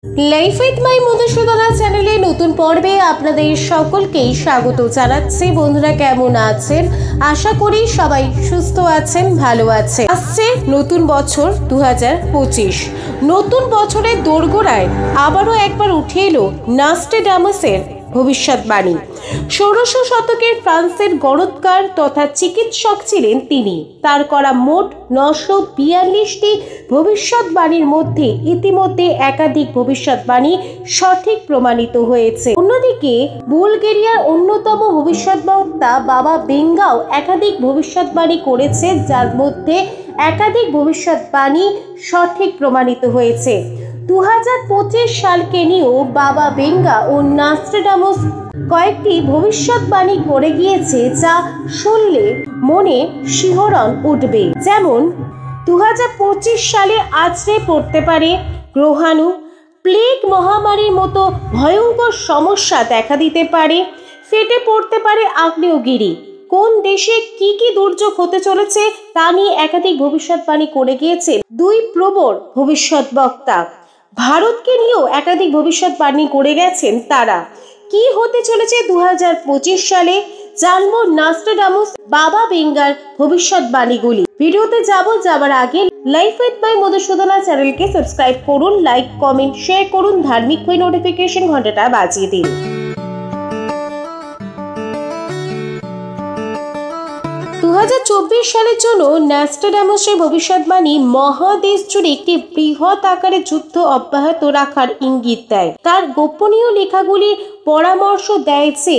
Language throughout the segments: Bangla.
লাইফ উইথ মাই মধুসূদনা চ্যানেলে নতুন পর্বে আপনাদের সকলকেই স্বাগত জানাচ্ছি। বন্ধুরা কেমন আছেন? আশা করি সবাই সুস্থ আছেন, ভালো আছেন। আসছে নতুন বছর 2025। নতুন বছরের দোরগোড়ায় আবারও একবার উঠে এলো নাস্ট্রাডামাসের ভবিষ্যৎবাণী। 16শ শতকের ফ্রান্সের গণৎকার তথা চিকিৎসক ছিলেন তিনি। তার করা মোট 942টি ভবিষ্যৎবাণীর মধ্যে ইতিমধ্যে একাধিক ভবিষ্যৎবাণী সঠিক প্রমাণিত হয়েছে। অন্যদিকে বুলগেরিয়ার অন্যতম ভবিষ্যৎবক্তা বাবা বেঙ্গাও একাধিক ভবিষ্যৎবাণী করেছে, যার মধ্যে একাধিক ভবিষ্যৎবাণী সঠিক প্রমাণিত হয়েছে। 2025 সালকে নিয়েও বাবা বেঙ্গা ও নাস্ট্রাডামাস কয়েকটি ভবিষ্যৎবাণী করে গিয়েছে, যা শুনলে মনে শিহরণ উঠবে। যেমন 2025 সালে আছড়ে পড়তে পারে গ্রহাণু, প্লেগ মহামারীর মতো ভয়ঙ্কর সমস্যা দেখা দিতে পারে, ফেটে পড়তে পারে আগ্নেয়গিরি। কোন দেশে কি কি দুর্যোগ হতে চলেছে তা নিয়ে একাধিক ভবিষ্যৎবাণী করে গিয়েছে দুই প্রবর ভবিষ্যৎবক্তা। ভারতকে নিয়েও একাধিক ভবিষ্যৎবাণী করে গেছেন তারা। কি হতে চলেছে 2025 সালে জানবো নাস্ট্রাডামাস বাবা বেঙ্গার ভবিষ্যৎবাণীগুলি। ভিডিওতে যাবার আগে লাইফ উইথ মাই মধুসূদনা চ্যানেলকে সাবস্ক্রাইব করুন, লাইক কমেন্ট শেয়ার করুন, ধার্মিক হয়ে নোটিফিকেশন ঘন্টাটা বাজিয়ে দিন। 2024 সালের জন্য নাস্ট্রাডামাসের ভবিষ্যৎবাণী মহাদেশ জুড়ে একটি বৃহৎ আকারের যুদ্ধ অব্যাহত রাখার ইঙ্গিত দেয়। তার গোপনীয় লেখাগুলির পরামর্শ দেয় যে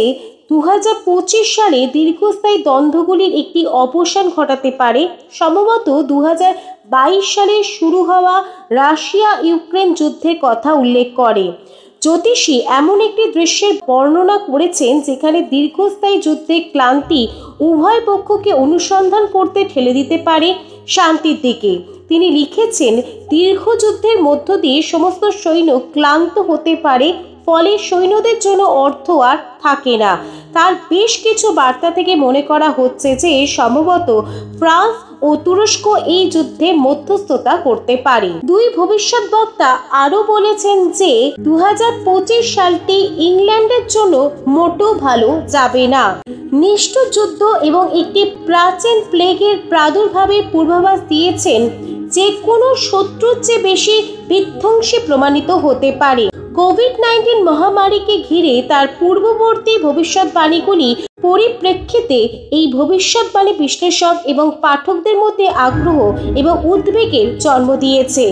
2025 সালে দীর্ঘস্থায়ী দ্বন্দ্বগুলির একটি অবসান ঘটাতে পারে। সম্ভবত 2022 সালে শুরু হওয়া রাশিয়া ইউক্রেন যুদ্ধের কথা উল্লেখ করে। জ্যোতিষী এমন একটি দৃশ্যের বর্ণনা করেছেন যেখানে দীর্ঘস্থায়ী যুদ্ধের ক্লান্তি উভয় পক্ষকে অনুসন্ধান করতে ঠেলে দিতে পারে শান্তির দিকে। তিনি লিখেছেন, দীর্ঘ যুদ্ধের মধ্য দিয়ে সমস্ত সৈন্য ক্লান্ত হতে পারে, ফলে সৈন্যদের জন্য অর্থ আর থাকে না। তার বেশ কিছু বার্তা থেকে মনে করা হচ্ছে যে সম্ভবত ফ্রান্স ও তুরস্ক এই যুদ্ধে মধ্যস্থতা করতে পারে। দুই ভবিষ্যৎবক্তা আরও বলেছেন যে 2025 সালটি ইংল্যান্ডের জন্য মোটেও ভালো যাবে না। নিষ্ঠুর যুদ্ধ এবং একটি প্রাচীন প্লেগের প্রাদুর্ভাবের পূর্বাভাস দিয়েছেন, যে কোনো শত্রুর চেয়ে বেশি বিধ্বংসী প্রমাণিত হতে পারে। কোভিড-19 মহামারীকে ঘিরে তার পূর্ববর্তী ভবিষ্যৎবাণীগুলি পরিপ্রেক্ষিতে এই ভবিষ্যৎবাণী বিশ্লেষক এবং পাঠকদের মধ্যে আগ্রহ এবং উদ্বেগের জন্ম দিয়েছে।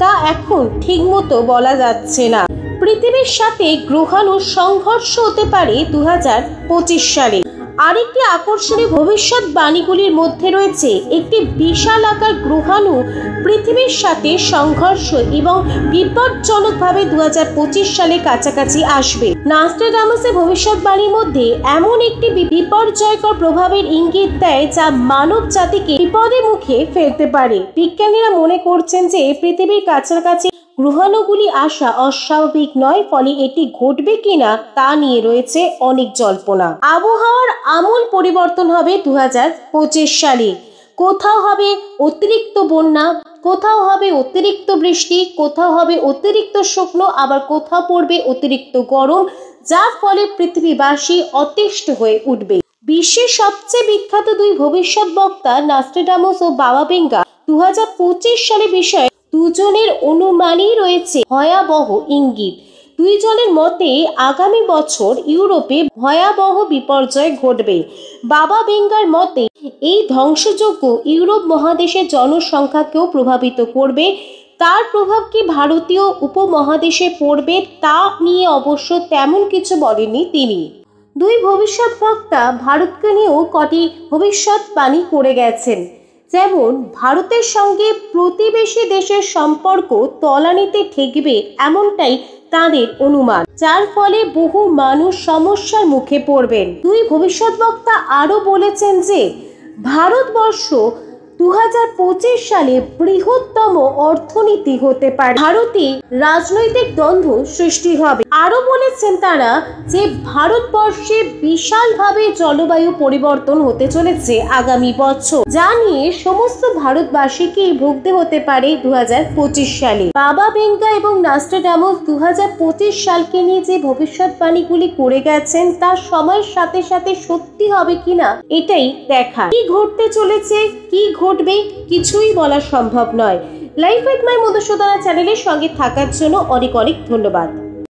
তা এখন ঠিকমতো বলা যাচ্ছে না। পৃথিবীর সাথে গ্রহাণুর সংঘর্ষ হতে পারে 2025 সালে। আরেকটি আকর্ষণীয় ভবিষ্যৎবাণীগুলির মধ্যে রয়েছে একটি বিশাল আকার গ্রহাণু পৃথিবীর সাথে সংঘর্ষ এবং বিপজ্জনকভাবে 2025 সালে কাছাকাছি আসবে। নাস্ট্রাডামাসের ভবিষ্যৎবাণীর মধ্যে এমন একটি বিপর্যয়কর প্রভাবের ইঙ্গিত দেয় যা মানব জাতিকে বিপদের মুখে ফেলতে পারে। বিজ্ঞানীরা মনে করছেন যে পৃথিবীর কাছাকাছি গ্রহাণুগুলি আসা অস্বাভাবিক নয়, ফলে এটি ঘটবে কিনা তা নিয়ে রয়েছে অনেক জল্পনা। আবহাওয়ার আমূল পরিবর্তন হবে 2025 সালে। কোথাও হবে অতিরিক্ত বন্যা, কোথাও হবে অতিরিক্ত বৃষ্টি, কোথাও হবে অতিরিক্ত শুকনো, আবার কোথাও পড়বে অতিরিক্ত গরম, যার ফলে পৃথিবীবাসী অতিষ্ঠ হয়ে উঠবে। বিশ্বের সবচেয়ে বিখ্যাত দুই ভবিষ্যৎবক্তা নাস্ট্রাডামাস ও বাবা বেঙ্গা 2025 সালে বিষয়ে দুজনের অনুমানই রয়েছে ভয়াবহ ইঙ্গিত। দুইজনের মতে আগামী বছর ইউরোপে ভয়াবহ বিপর্যয় ঘটবে। বাবা বেঙ্গার মতে এই ধ্বংসযজ্ঞ ইউরোপ মহাদেশের জনসংখ্যাকেও প্রভাবিত করবে। তার প্রভাব কি ভারতীয় উপমহাদেশে পড়বে তা নিয়ে অবশ্য তেমন কিছু বলেননি তিনি। দুই ভবিষ্যৎবক্তা ভারতকে নিয়েও কটি ভবিষ্যৎবাণী করে গেছেন। যেমন ভারতের সঙ্গে প্রতিবেশী দেশের সম্পর্ক তলানিতে ঠেকবে এমনটাই তাদের অনুমান, যার ফলে বহু মানুষ সমস্যার মুখে পড়বেন। দুই ভবিষ্যৎবক্তা আরও বলেছেন যে ভারতবর্ষ 2025 সালে বৃহত্তম অর্থনীতি হতে পারে। ভারতে রাজনৈতিক দ্বন্দ্ব সৃষ্টি হবে। আরও বলেছেন তারা যে ভারতবর্ষে বিশালভাবে জলবায়ু পরিবর্তন হতে চলেছে আগামী বছর, যা নিয়ে সমস্ত ভারতবাসীকেই ভুগতে হতে পারে 2025 সালে। বাবা ভেঙ্কা এবং নাস্ট্রাডামুস 2025 সালকে নিয়ে যে ভবিষ্যৎবাণীগুলি করে গেছেন তা সময়ের সাথে সাথে সত্যি হবে কিনা এটাই দেখা। কি ঘটতে চলেছে, কি ঘটবে কিছুই বলা সম্ভব নয়। লাইফ উইথ মাই মধুসূদনা চ্যানেলের সঙ্গে থাকার জন্য অনেক অনেক ধন্যবাদ।